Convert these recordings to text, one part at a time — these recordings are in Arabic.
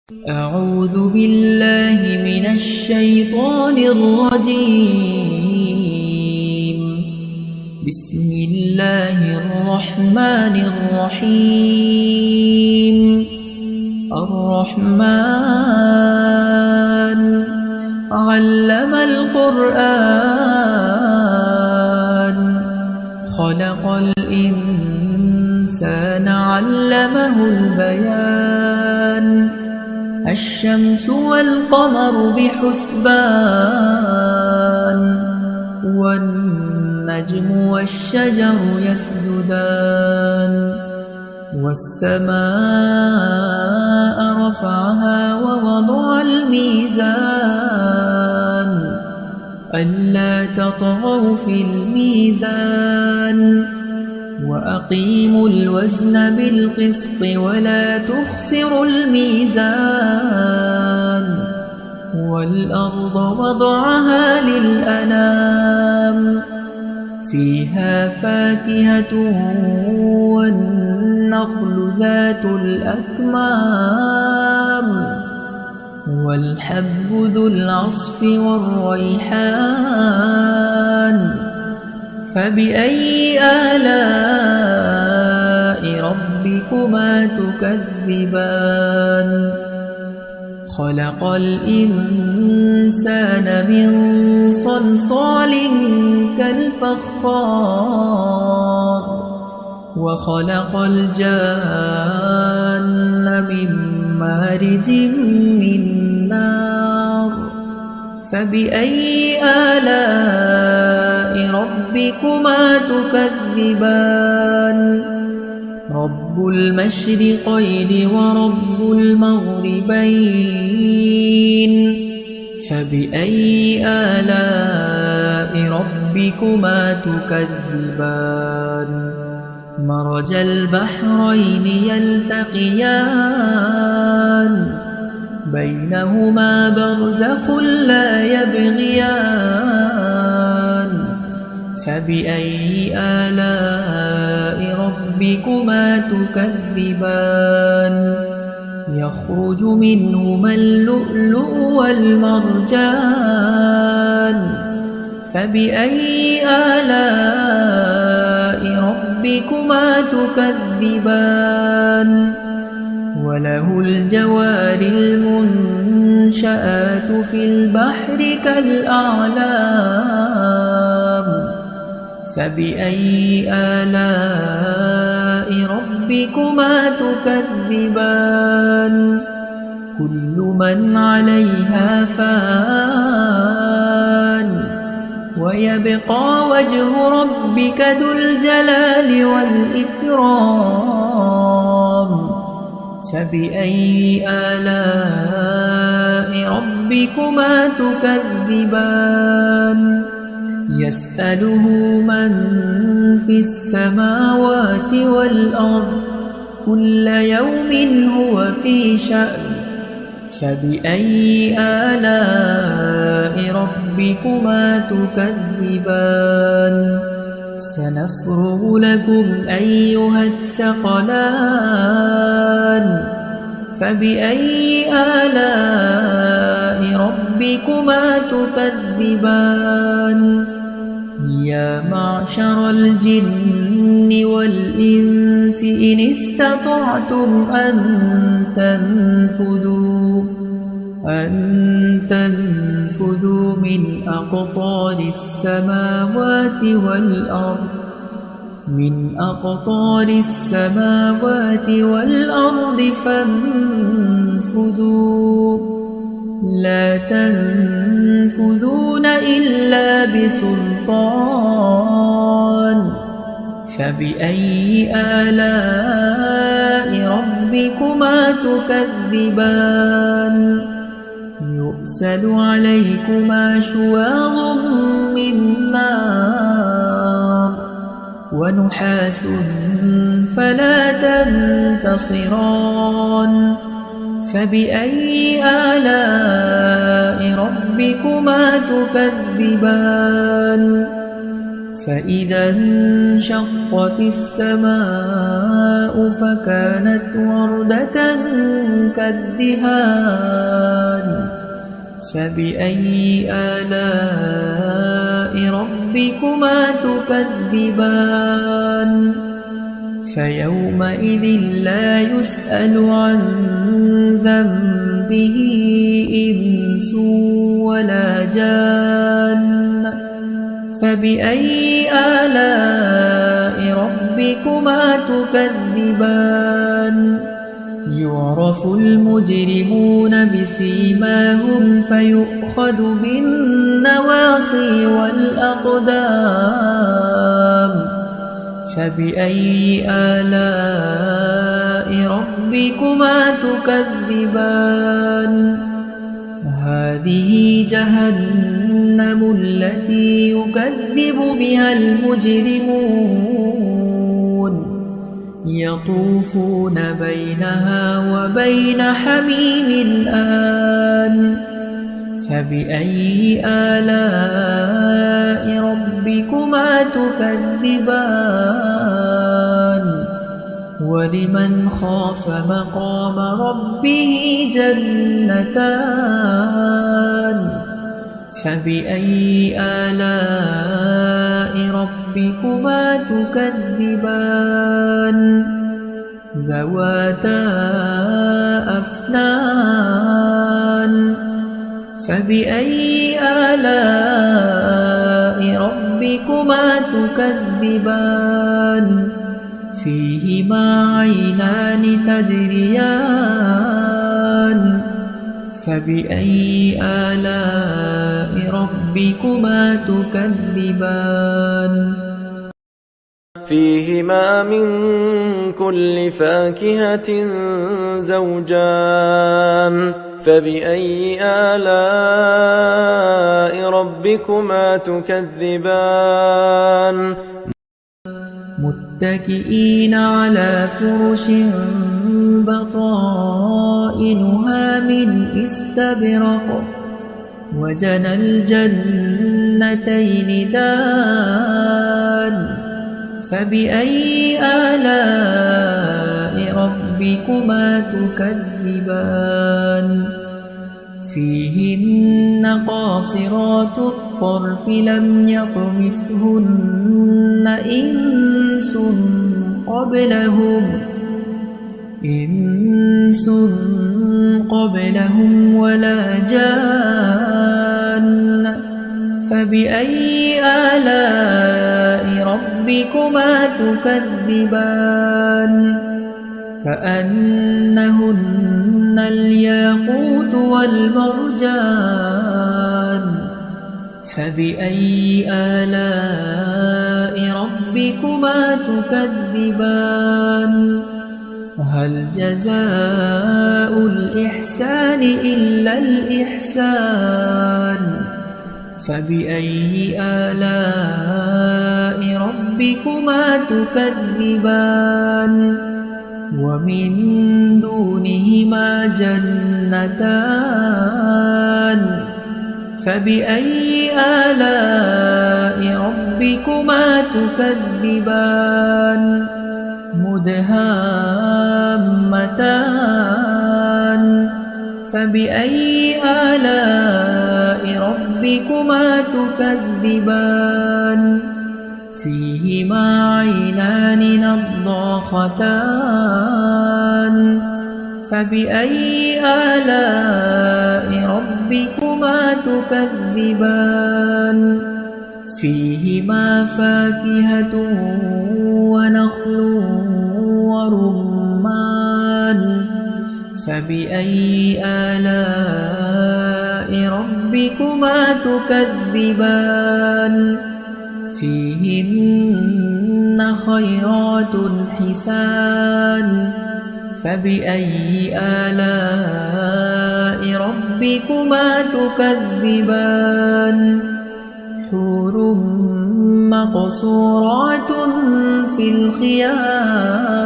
أعوذ بالله من الشيطان الرجيم. بسم الله الرحمن الرحيم. الرحمن علم القرآن خلق الإنسان علمه البيان. الشمس والقمر بحسبان والنجم والشجر يسجدان. والسماء رفعها ووضع الميزان ألا تطغوا في الميزان وأقيموا الوزن بالقسط ولا تخسروا الميزان. والأرض وضعها للأنام فيها فاكهة والنخل ذات الأكمام والحب ذو العصف والريحان. فبأي آلاء ربكما تكذبان؟ خلق الإنسان من صلصال كالفخار وخلق الجان من مارج من نار. فبأي آلاء ربكما تكذبان؟ رب المشرقين ورب المغربين. فبأي آلاء ربكما تكذبان؟ مرج البحرين يلتقيان بينهما برزخ لا يبغيان. فبأي آلاء ربكما تكذبان؟ يخرج منهما اللؤلؤ والمرجان. فبأي آلاء ربكما تكذبان؟ وله الجوار المنشآت في البحر كالأعلام. فبأي آلاء ربكما تكذبان؟ كل من عليها فان ويبقى وجه ربك ذو الجلال والإكرام. فبأي آلاء ربكما تكذبان؟ يسأله من في السماوات والأرض كل يوم هو في شأن. فبأي آلاء ربكما تكذبان؟ سنفرغ لكم أيها الثقلان. فبأي آلاء ربكما تكذبان؟ يا معشر الجن والإنس إن استطعتم أن تنفذوا من أقطار السماوات والأرض فانفذوا لا تنفذون إلا بسلطان. فبأي آلاء ربكما تكذبان؟ يرسل عليكما شواظ من نار ونحاس فلا تنتصران. فبأي آلاء ربكما تكذبان؟ فإذا انشقت السماء فكانت وردة كالدهان فبأي آلاء ربكما تكذبان فيومئذ لا يسأل عن ذنبه إنس ولا جان فبأي آلاء ربكما تكذبان يعرف المجرمون بسيماهم فيؤخذ بالنواصي والأقدام فبأي آلاء ربكما تكذبان هذه جهنم التي يكذب بها المجرمون يطوفون بينها وبين حميم آن فبأي آلاء ربكما تكذبان ولمن خاف مقام ربه جنتان فبأي آلاء ربكما تكذبان ذواتا أفنان فبأي آلاء ربكما تكذبان فيهما عينان تجريان فبأي آلاء ربكما تكذبان فيهما من كل فاكهة زوجان فبأي آلاء ربكما تكذبان متكئين على فرش بطائنها من استبرق وجنى الجنتين دان فبأي آلاء ربكما تكذبان فيهن قاصرات الطرف لم يطمثهن إنس قبلهم ولا جان فبأي آلاء ربكما تكذبان كأنهن الياقوت والمرجان فبأي آلاء ربكما تكذبان هل جزاء الإحسان إلا الإحسان فبأي آلاء ربكما تكذبان ومن دونهما جنتان فبأي آلاء ربكما تكذبان مدهامتان فبأي آلاء ربكما تكذبان فيهما عينان نضاختان فبأي آلاء ربكما تكذبان فيهما فاكهة ونخل ورمان فبأي آلاء ربكما تكذبان فيهن خيرات حسان فبأي آلاء ربكما تكذبان حور مقصورات في الخيام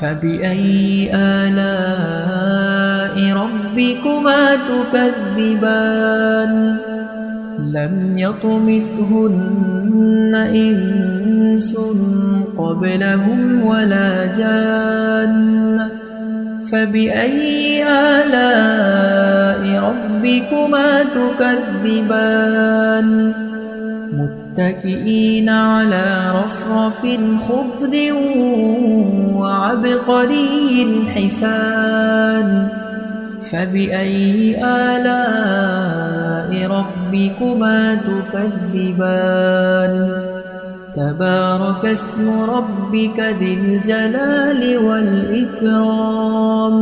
فبأي آلاء ربكما تكذبان لم يطمثهن إنس قبلهم ولا جان فبأي آلاء ربكما تكذبان متكئين على رفرف خضر وعبقري حسان فبأي آلاء ربكما تكذبان تبارك اسم ربك ذي الجلال والإكرام